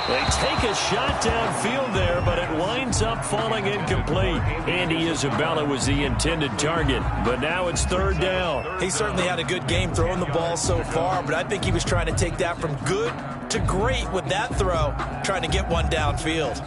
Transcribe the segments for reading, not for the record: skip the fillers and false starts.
They take a shot downfield there, but it winds up falling incomplete. Andy Isabella was the intended target, but now it's third down. He certainly had a good game throwing the ball so far, but I think he was trying to take that from good to great with that throw, trying to get one downfield.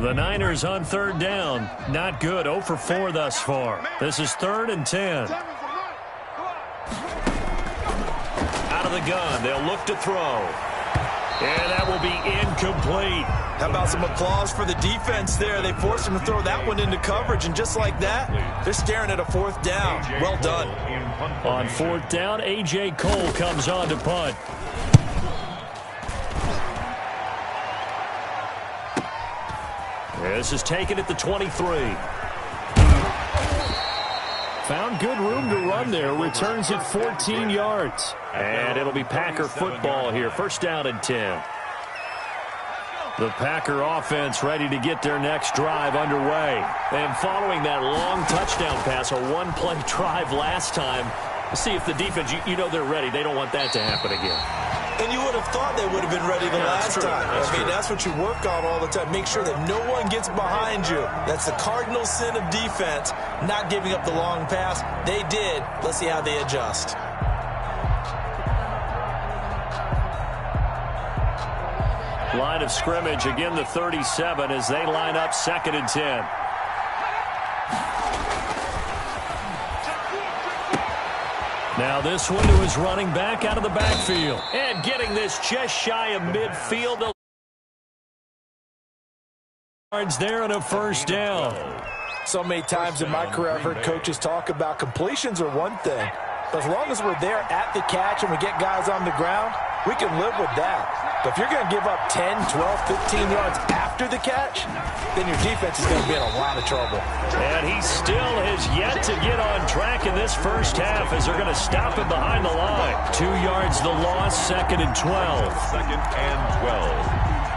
The Niners on third down. Not good. 0 for 4 thus far. This is 3rd and 10. Out of the gun. They'll look to throw. And that will be incomplete. How about some applause for the defense there? They forced him to throw that one into coverage, and just like that, they're staring at a 4th down. Well done. On 4th down, A.J. Cole comes on to punt. This is taken at the 23. Found good room to run there. Returns it 14 yards. And it'll be Packer football here. 1st down and 10. The Packer offense ready to get their next drive underway. And following that long touchdown pass, a one-play drive last time, see if the defense, you know they're ready. They don't want that to happen again. And you would have thought they would have been ready the last time. I mean, that's what you work on all the time. Make sure that no one gets behind you. That's the cardinal sin of defense, not giving up the long pass. They did. Let's see how they adjust. Line of scrimmage, again the 37 as they line up 2nd and 10. Now this one to his running back out of the backfield. And getting this just shy of midfield. Yards there and a 1st down. So many times in my career I've heard coaches talk about completions are one thing. But as long as we're there at the catch and we get guys on the ground, we can live with that. But if you're going to give up 10, 12, 15 yards after the catch, then your defense is going to be in a lot of trouble. And he still has yet to get on track in this first half as they're going to stop him behind the line. 2 yards the loss, 2nd and 12. 2nd and 12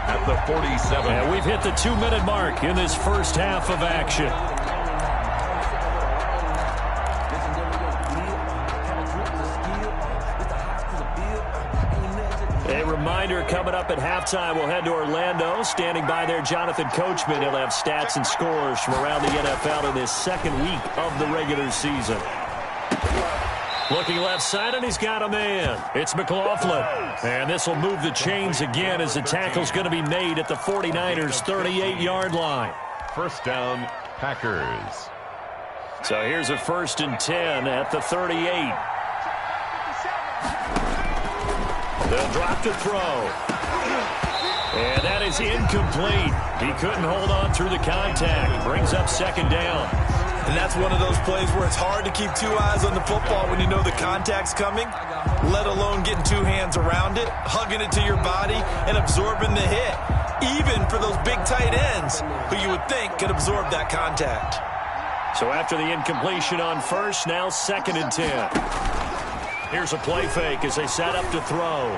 at the 47. And we've hit the 2-minute mark in this first half of action. A reminder coming up at halftime, we'll head to Orlando. Standing by there, Jonathan Coachman. He'll have stats and scores from around the NFL in this 2nd week of the regular season. Looking left side, and he's got a man. It's McLaughlin. And this will move the chains again as the tackle's going to be made at the 49ers' 38-yard line. 1st down, Packers. So here's a 1st and 10 at the 38. They'll drop to throw. And that is incomplete. He couldn't hold on through the contact. Brings up 2nd down. And that's one of those plays where it's hard to keep 2 eyes on the football when you know the contact's coming, let alone getting 2 hands around it, hugging it to your body, and absorbing the hit, even for those big tight ends who you would think could absorb that contact. So after the incompletion on 1st, now 2nd and 10. Here's a play fake as they set up to throw.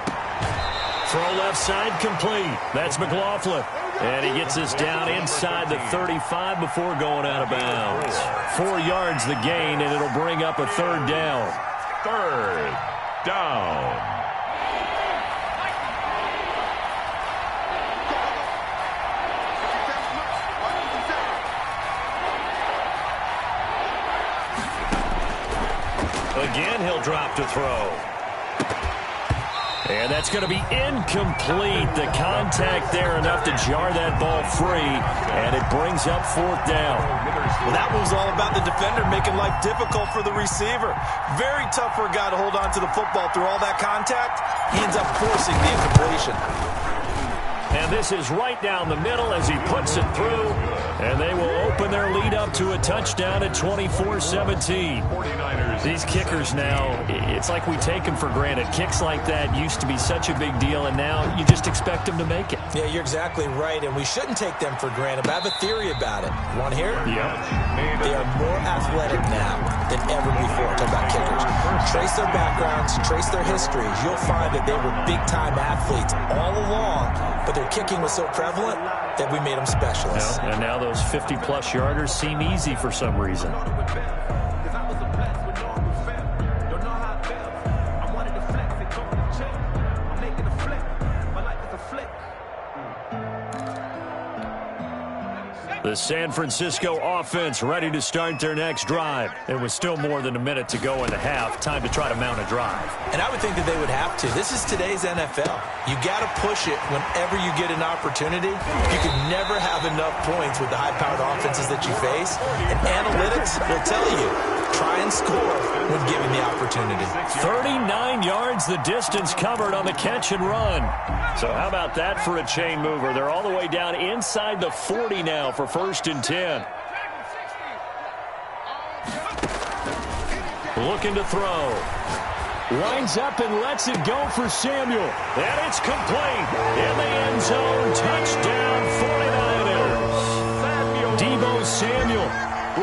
Throw left side complete. That's McLaughlin. And he gets this down inside the 35 before going out of bounds. 4 yards the gain, and it'll bring up a 3rd down. 3rd down. Again, he'll drop to throw. And that's going to be incomplete. The contact there enough to jar that ball free, and it brings up 4th down. Well, that was all about the defender making life difficult for the receiver. Very tough for a guy to hold on to the football through all that contact. He ends up forcing the incompletion. And this is right down the middle as he puts it through. And they will open their lead up to a touchdown at 24-17. These kickers now, it's like we take them for granted. Kicks like that used to be such a big deal, and now you just expect them to make it. Yeah, you're exactly right, and we shouldn't take them for granted. But I have a theory about it. Want to hear it? Yeah. They are more athletic now than ever before. Talk about kickers. Trace their backgrounds, trace their histories. You'll find that they were big-time athletes all along, but their kicking was so prevalent that we made them specialists. And now those 50-plus yarders seem easy for some reason. The San Francisco offense ready to start their next drive. It was still more than a minute to go in the half. Time to try to mount a drive. And I would think that they would have to. This is today's NFL. You got to push it whenever you get an opportunity. You can never have enough points with the high-powered offenses that you face. And analytics will tell you, try and score when given the opportunity. 39 yards the distance covered on the catch and run. So how about that for a chain mover? They're all the way down inside the 40 now for 1st and 10. Looking to throw. Winds up and lets it go for Samuel. And it's complete. In the end zone. Touchdown 49ers. Deebo Samuel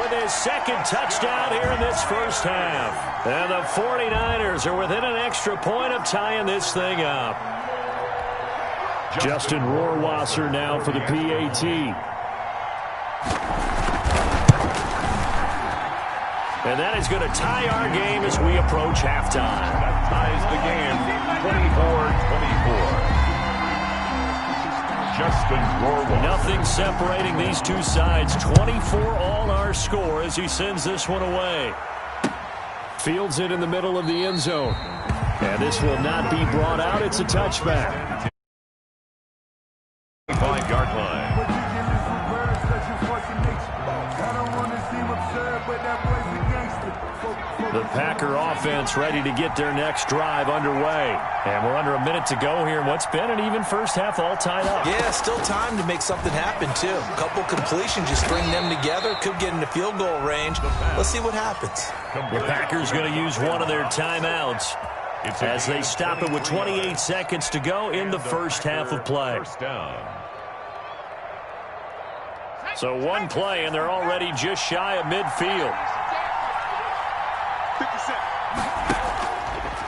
with his second touchdown here in this first half. And the 49ers are within an extra point of tying this thing up. Justin Rohrwasser now for the PAT. And that is going to tie our game as we approach halftime. That ties the game 24-24. Justin Rohrwasser. Nothing separating these two sides. 24 all our score as he sends this one away. Fields it in the middle of the end zone. And this will not be brought out. It's a touchback. 5-yard line. The Packer offense ready to get their next drive underway. And we're under a minute to go here in what's been an even first half, all tied up. Yeah, still time to make something happen, too. A couple completions, you string them together, could get into field goal range. Let's see what happens. The Packers going to use one of their timeouts as they stop it with 28 seconds to go in the first half of play. First down. So one play, and they're already just shy of midfield.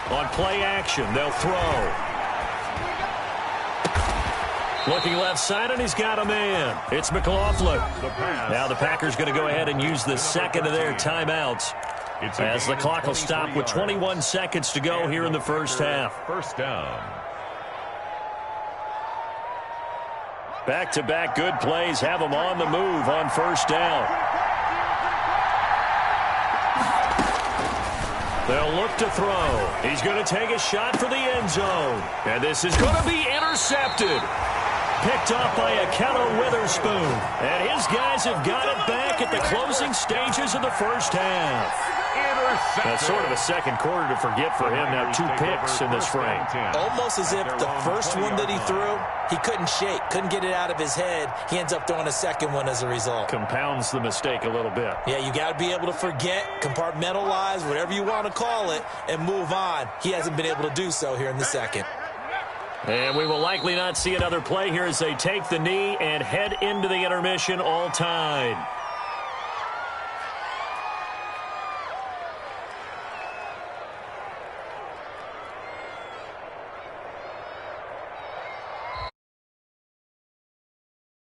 On play action, they'll throw. Looking left side, and he's got a man. It's McLaughlin. Now the Packers going to go ahead and use the second of their timeouts as the clock will stop with 21 seconds to go here in the first half. First down. Back-to-back good plays have them on the move on first down. They'll look to throw. He's going to take a shot for the end zone. And this is going to be intercepted. Picked off by Akello Witherspoon. And his guys have got it back at the closing stages of the first half. That's sort of a second quarter to forget for him. Now 2 picks in this frame. Almost as if the first one that he threw, he couldn't shake, couldn't get it out of his head. He ends up throwing a second one as a result. Compounds the mistake a little bit. Yeah, you got to be able to forget, compartmentalize, whatever you want to call it, and move on. He hasn't been able to do so here in the second. And we will likely not see another play here as they take the knee and head into the intermission all tied.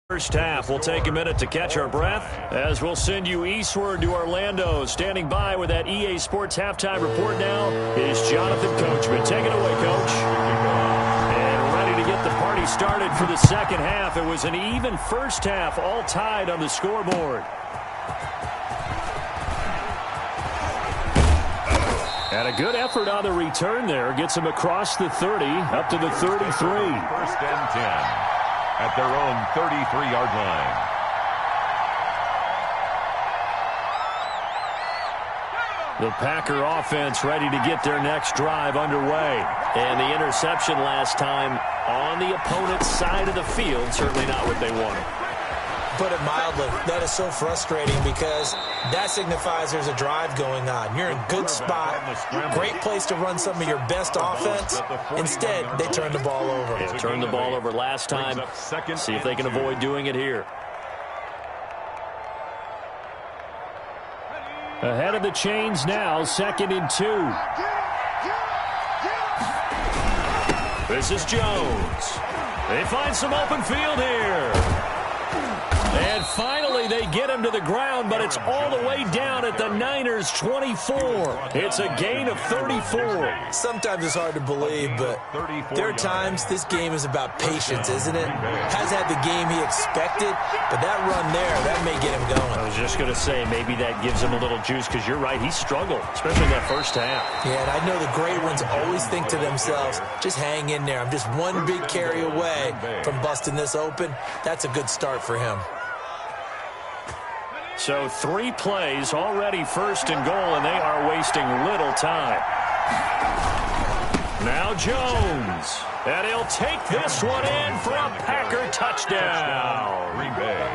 First half, we'll take a minute to catch our breath as we'll send you eastward to Orlando. Standing by with that EA Sports halftime report now is Jonathan Coachman. Take it away, Coach. And ready to get the party started for the second half. It was an even first half, all tied on the scoreboard. And a good effort on the return there. Gets him across the 30, up to the 33. First and 10. At their own 33-yard line. The Packer offense ready to get their next drive underway. And the interception last time on the opponent's side of the field, certainly not what they wanted. Put it mildly, that is so frustrating because that signifies there's a drive going on. You're in a good spot, great place to run some of your best offense. Instead, they turn the ball over. They turned the ball over last time. See if they can avoid doing it here. Ahead of the chains now, 2nd and 2. This is Jones. They find some open field here. And finally, they get him to the ground, but it's all the way down at the Niners' 24. It's a gain of 34. Sometimes it's hard to believe, but there are times this game is about patience, isn't it? Has had the game he expected, but that run there, that may get him going. I was just going to say, maybe that gives him a little juice, because you're right, he struggled, especially that first half. Yeah, and I know the great ones always think to themselves, just hang in there. I'm just one big carry away from busting this open. That's a good start for him. So 3 plays, already 1st and goal, and they are wasting little time. Now Jones, and he'll take this one in for a Packer touchdown. Green Bay.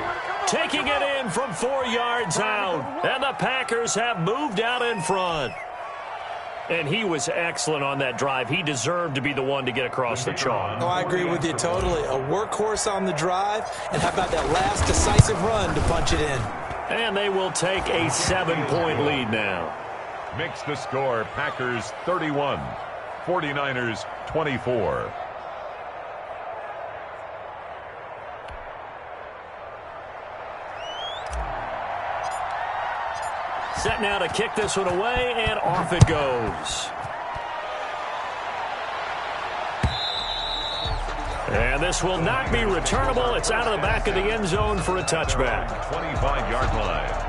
Taking it in from 4 yards out, and the Packers have moved out in front. And he was excellent on that drive. He deserved to be the one to get across the chalk. Oh, I agree with you totally. A workhorse on the drive, and how about that last decisive run to punch it in? And they will take a 7-point lead now. Makes the score Packers 31, 49ers 24. Set now to kick this one away, and off it goes. And this will not be returnable. It's out of the back of the end zone for a touchback. 25-yard line.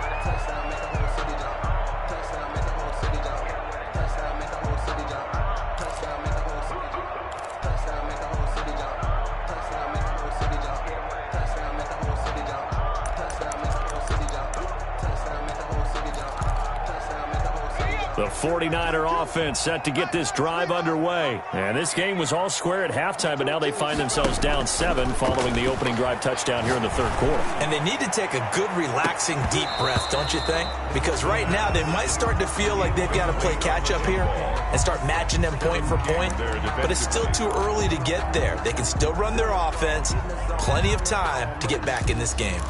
The 49er offense set to get this drive underway. And this game was all square at halftime, but now they find themselves down 7 following the opening drive touchdown here in the 3rd quarter. And they need to take a good, relaxing, deep breath, don't you think? Because right now they might start to feel like they've got to play catch-up here and start matching them point for point. But it's still too early to get there. They can still run their offense. Plenty of time to get back in this game.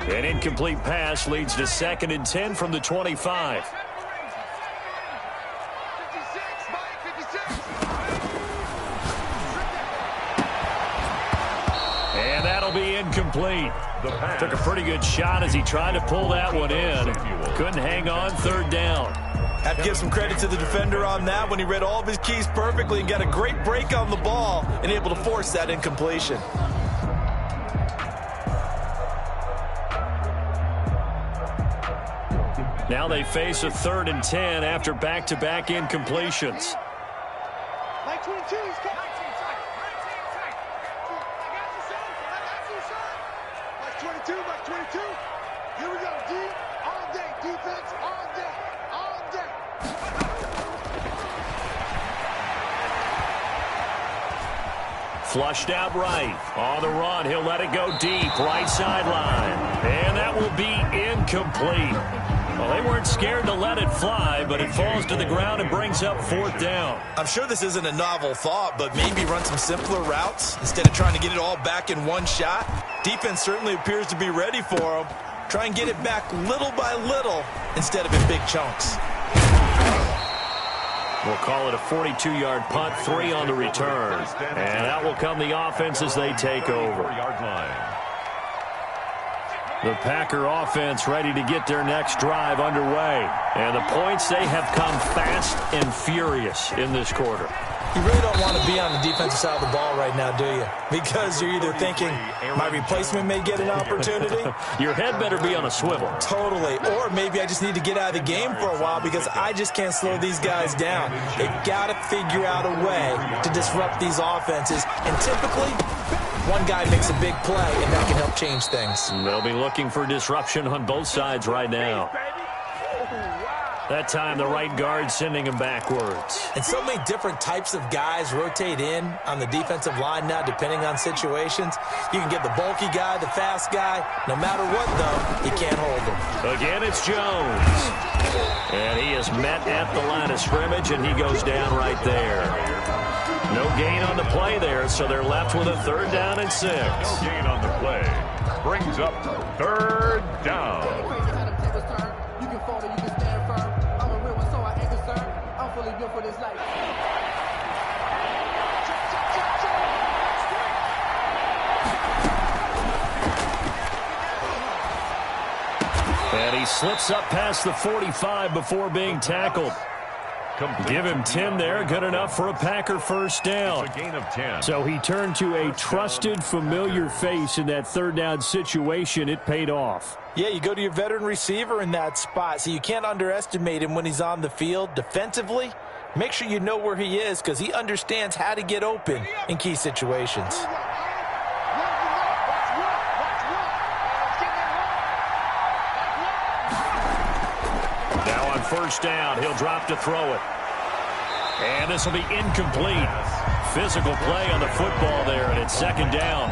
An incomplete pass leads to 2nd and 10 from the 25. And that'll be incomplete. Took a pretty good shot as he tried to pull that one in. Couldn't hang on, 3rd down. Have to give some credit to the defender on that when he read all of his keys perfectly and got a great break on the ball and able to force that incompletion. Now they face a 3rd and 10 after back-to-back incompletions. Mike 22, he's coming. Mike 22, Mike 22. Here we go, D. All day. Defense, all day. All day. Flushed out right. On the run, he'll let it go deep. Right sideline. And that will be incomplete. Well, they weren't scared to let it fly, but it falls to the ground and brings up 4th down. I'm sure this isn't a novel thought, but maybe run some simpler routes instead of trying to get it all back in one shot. Defense certainly appears to be ready for them. Try and get it back little by little instead of in big chunks. We'll call it a 42-yard punt, 3 on the return. And out will come the offense as they take over. The Packer offense ready to get their next drive underway. And the points, they have come fast and furious in this quarter. You really don't want to be on the defensive side of the ball right now, do you? Because you're either thinking, my replacement may get an opportunity. Your head better be on a swivel. Totally. Or maybe I just need to get out of the game for a while because I just can't slow these guys down. They've got to figure out a way to disrupt these offenses. And typically, one guy makes a big play, and that can help change things. They'll be looking for disruption on both sides right now. That time the right guard sending him backwards. And so many different types of guys rotate in on the defensive line now, depending on situations. You can get the bulky guy, the fast guy. No matter what, though, you can't hold him. Again, it's Jones. And he is met at the line of scrimmage, and he goes down right there. No gain on the play there, so they're left with a 3rd down and 6. No gain on the play. Brings up 3rd down. And he slips up past the 45 before being tackled. Give him 10 there, good enough for a Packer 1st down. It's a gain of 10. So he turned to a trusted, familiar face in that 3rd down situation. It paid off. Yeah, you go to your veteran receiver in that spot, so you can't underestimate him when he's on the field. Defensively, make sure you know where he is because he understands how to get open in key situations. Now on 1st down, he'll drop to throw it. And this will be incomplete. Physical play on the football there, and it's 2nd down.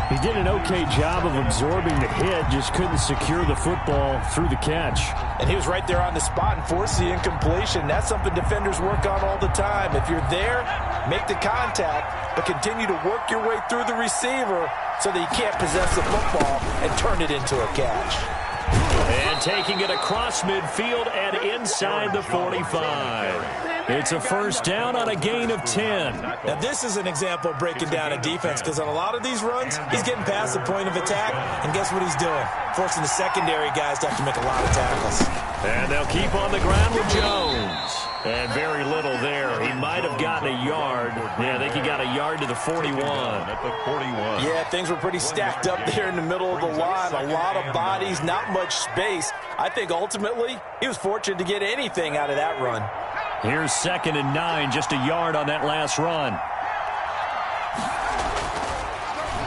He did an okay job of absorbing the hit, just couldn't secure the football through the catch. And he was right there on the spot and forced the incompletion. That's something defenders work on all the time. If you're there, make the contact, but continue to work your way through the receiver so that you can't possess the football and turn it into a catch. And taking it across midfield and inside the 45. It's a 1st down on a gain of 10. Now, this is an example of breaking down a defense because on a lot of these runs, he's getting past the point of attack, and guess what he's doing? Forcing the secondary guys to have to make a lot of tackles. And they'll keep on the ground with Jones. And very little there. He might have gotten a yard. Yeah, I think he got a yard to the 41. At the 41. Yeah, things were pretty stacked up there in the middle of the line. A lot of bodies, not much space. I think ultimately he was fortunate to get anything out of that run. Here's 2nd and 9, just a yard on that last run.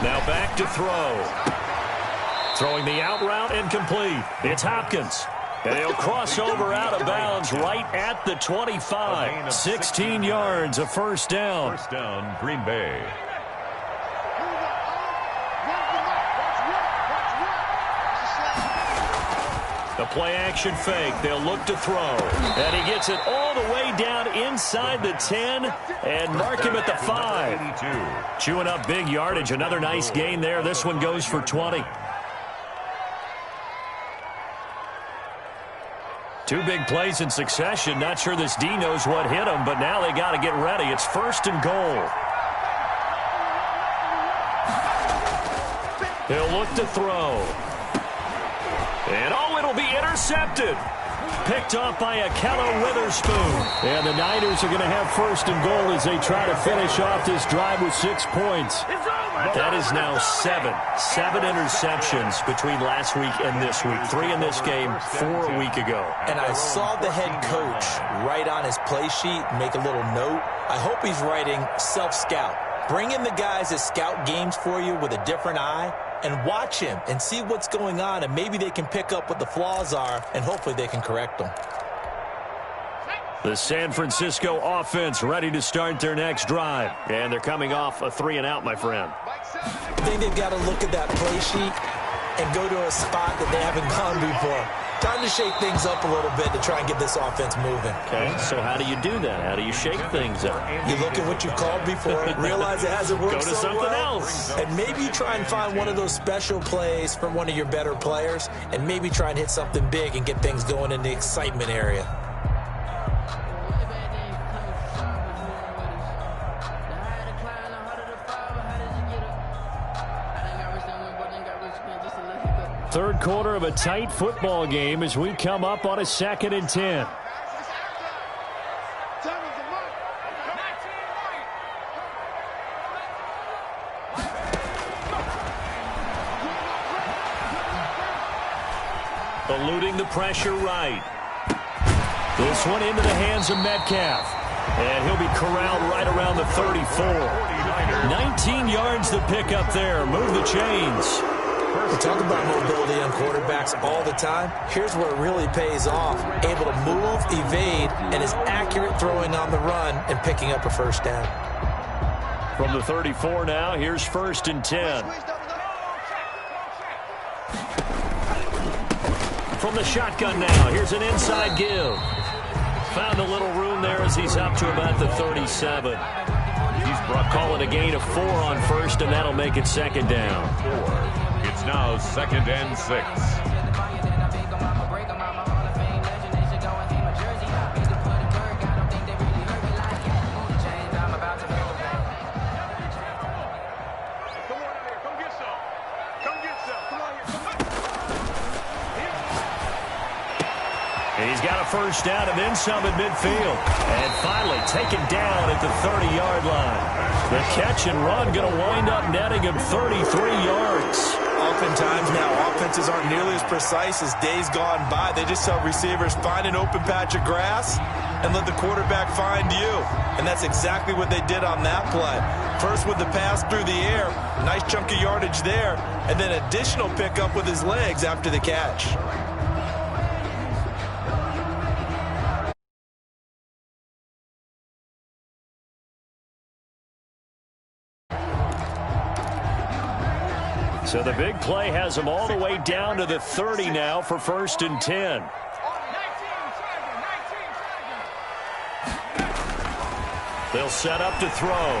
Now back to throw. Throwing the out route incomplete. It's Hopkins. And he'll cross over out of bounds right at the 25. 16 yards, a 1st down. 1st down, Green Bay. The play-action fake. They'll look to throw. And he gets it all the way down inside the 10 and mark him at the 5. Chewing up big yardage. Another nice gain there. This one goes for 20. 2 big plays in succession. Not sure this D knows what hit him, but now they got to get ready. It's 1st and goal. He'll look to throw. And it'll be intercepted. Picked off by Akello Witherspoon. And the Niners are going to have 1st and goal as they try to finish off this drive with 6 points. That is now 7 interceptions between last week and this week. 3 in this game, 4 a week ago. And I saw the head coach write on his play sheet, make a little note. I hope he's writing self-scout. Bring in the guys that scout games for you with a different eye and watch him and see what's going on, and maybe they can pick up what the flaws are, and hopefully they can correct them. The San Francisco offense ready to start their next drive. And they're coming off a 3-and-out, my friend. I think they've got to look at that play sheet and go to a spot that they haven't gone before. Time to shake things up a little bit to try and get this offense moving. Okay, so how do you do that? How do you shake things up? You look at what you've called before, realize it hasn't worked Go to so something well, else. and maybe you try and find one of those special plays from one of your better players, and maybe try and hit something big and get things going in the excitement area. Third quarter of a tight football game as we come up on a 2nd and 10. Eluding the pressure right. This one into the hands of Metcalf. And he'll be corralled right around the 34. 19 yards to pick up there. Move the chains. We talk about mobility on quarterbacks all the time. Here's where it really pays off. Able to move, evade, and is accurate throwing on the run and picking up a first down. From the 34 now, here's 1st and 10. From the shotgun now, here's an inside give. Found a little room there as he's up to about the 37. Call it a gain of 4 on 1st, and that'll make it 2nd down. It's now 2nd and 6. He's got a first down and then some at midfield. And finally taken down at the 30-yard line. The catch and run going to wind up netting him 33 yards. Oftentimes now, offenses aren't nearly as precise as days gone by. They just tell receivers, find an open patch of grass and let the quarterback find you. And that's exactly what they did on that play. First with the pass through the air, nice chunk of yardage there, and then additional pickup with his legs after the catch. So the big play has them all the way down to the 30 now for 1st and 10. They'll set up to throw.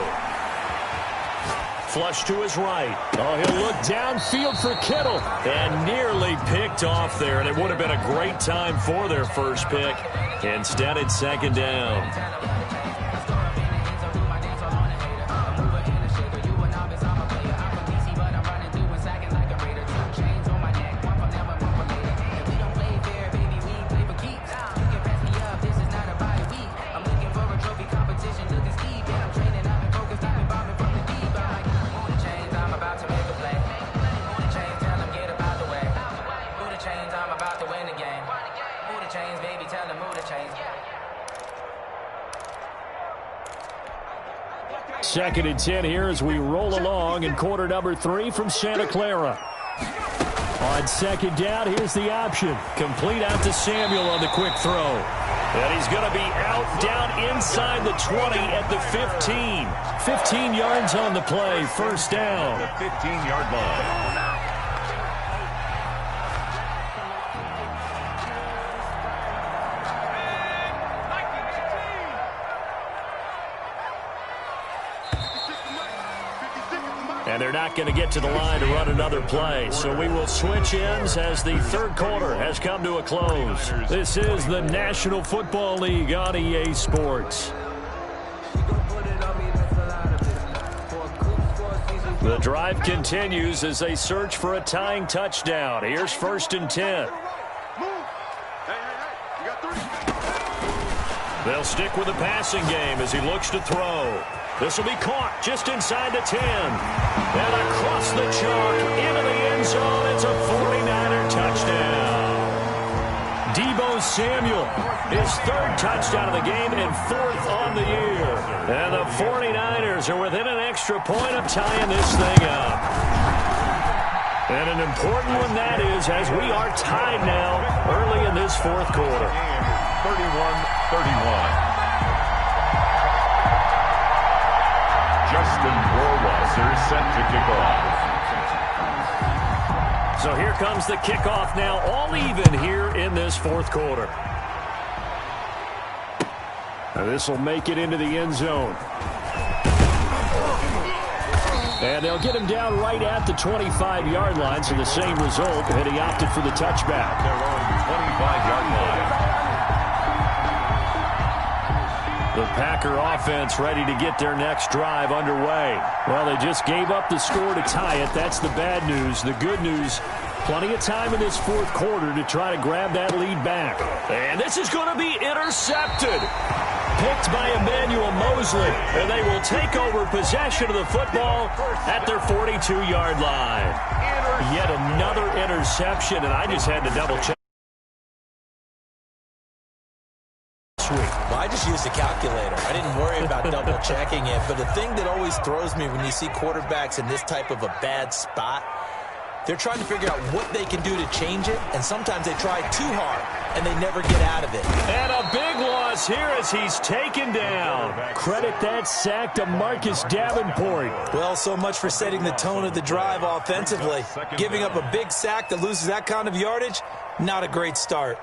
Flush to his right. Oh, he'll look downfield for Kittle. And nearly picked off there. And it would have been a great time for their first pick. Instead, it's 2nd down. Second and 10 here as we roll along in quarter number 3 from Santa Clara. On 2nd down, here's the option. Complete out to Samuel on the quick throw. And he's going to be out down inside the 20 at the 15. 15 yards on the play, first down. The 15-yard line. And they're not going to get to the line to run another play. So we will switch ends as the third quarter has come to a close. This is the National Football League on EA Sports. The drive continues as they search for a tying touchdown. Here's 1st and 10. They'll stick with the passing game as he looks to throw. This will be caught just inside the 10. And across the chalk into the end zone. It's a 49er touchdown. Deebo Samuel, his 3rd touchdown of the game and 4th on the year. And the 49ers are within an extra point of tying this thing up. And an important one that is, as we are tied now early in this 4th quarter. 31-31. Justin Rohrwasser set to kick off. So here comes the kickoff now, all even here in this 4th quarter. Now this will make it into the end zone. And they'll get him down right at the 25-yard line, so the same result, and he opted for the touchback. Their own 25-yard line. The Packer offense ready to get their next drive underway. Well, they just gave up the score to tie it. That's the bad news. The good news, plenty of time in this 4th quarter to try to grab that lead back. And this is going to be intercepted. Picked by Emmanuel Mosley. And they will take over possession of the football at their 42-yard line. Yet another interception, and I just had to double-check. Well, I just used a calculator. I didn't worry about double-checking it. But the thing that always throws me when you see quarterbacks in this type of a bad spot, They're trying to figure out what they can do to change it, and sometimes they try too hard, and they never get out of it. And a big loss here as he's taken down. Credit that sack to Marcus Davenport. Well, so much for setting the tone of the drive offensively. Giving up a big sack that loses that kind of yardage, not a great start.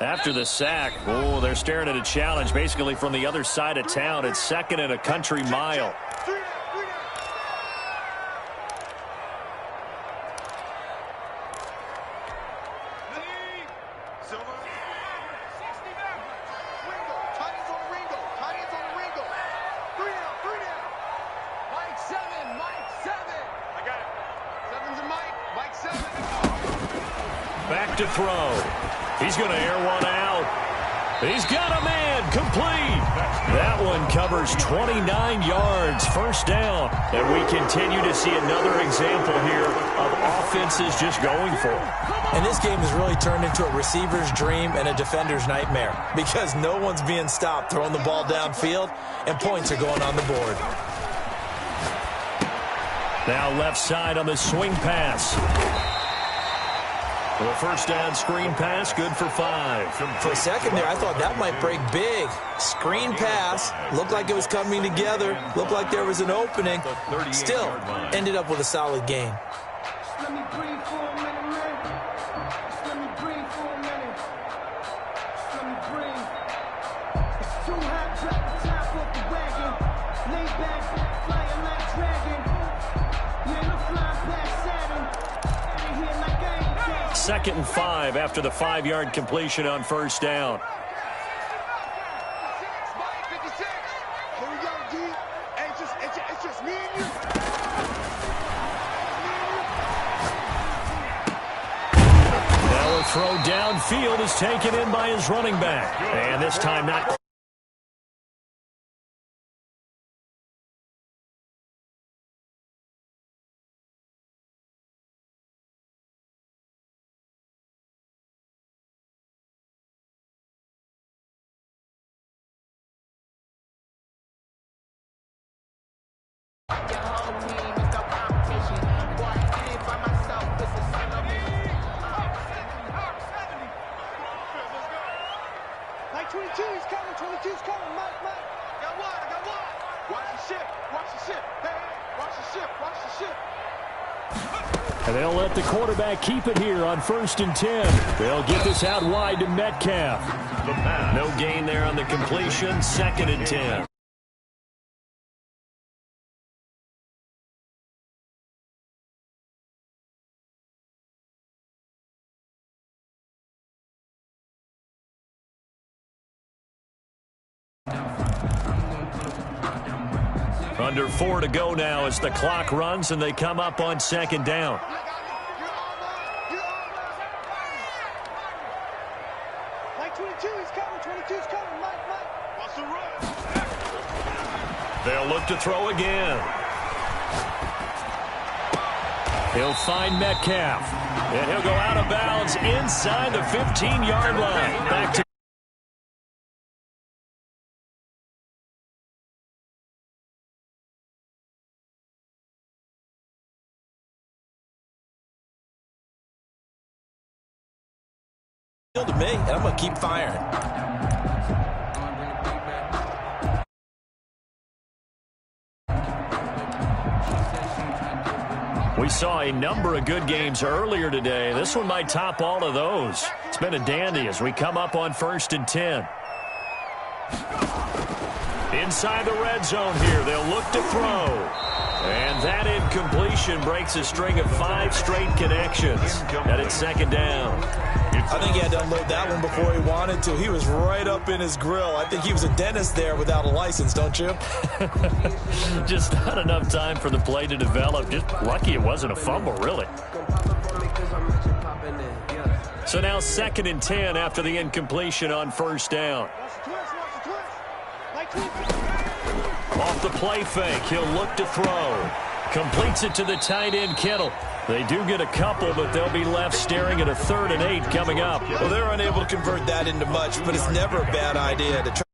After the sack, oh, they're staring at a challenge basically from the other side of town. It's 2nd and a country mile. Back to throw. He's going to air one out. He's got a man complete. That one covers 29 yards, first down. And we continue to see another example here of offenses just going for it. And this game has really turned into a receiver's dream and a defender's nightmare because no one's being stopped throwing the ball downfield, and points are going on the board. Now left side on the swing pass. The first down screen pass, good for 5. For a second there, I thought that might break big. Screen pass, looked like it was coming together, looked like there was an opening. Still, ended up with a solid gain. Let me breathe for a minute, man. Just let me breathe for a minute. Just let me breathe. It's too hot, drop the top off the wagon. Lay back, flying like dragon. Man, I'm flying past Saturn. Out of here like I ain't dead. 2nd and 5 after the 5-yard completion on first down. Here we go, D. Hey, it's just me and you. Now a throw downfield is taken in by his running back. And this time not. Like 22, he's coming. 22's coming. Mike. I got one. Watch the ship. Hey, watch the ship. And they'll let the quarterback keep it here on 1st and 10. They'll get this out wide to Metcalf. No gain there on the completion. 2nd and 10. Under 4 to go now as the clock runs and they come up on 2nd down. Like 22, he's coming. 22's coming. Mike. Watch the run. They'll look to throw again. He'll find Metcalf. And he'll go out of bounds inside the 15-yard line. Back to me, and I'm going to keep firing. We saw a number of good games earlier today. This one might top all of those. It's been a dandy as we come up on 1st and 10. Inside the red zone here, they'll look to throw. And that incompletion breaks a string of 5 straight connections. And it's 2nd down. It's I think he had to unload that one before he wanted to. He was right up in his grill. I think he was a dentist there without a license, don't you? Just not enough time for the play to develop. Just lucky it wasn't a fumble, really. So now 2nd and 10 after the incompletion on first down. Off the play fake, he'll look to throw. Completes it to the tight end, Kittle. They do get a couple, but they'll be left staring at a 3rd and 8 coming up. Well, they're unable to convert that into much, but it's never a bad idea to try.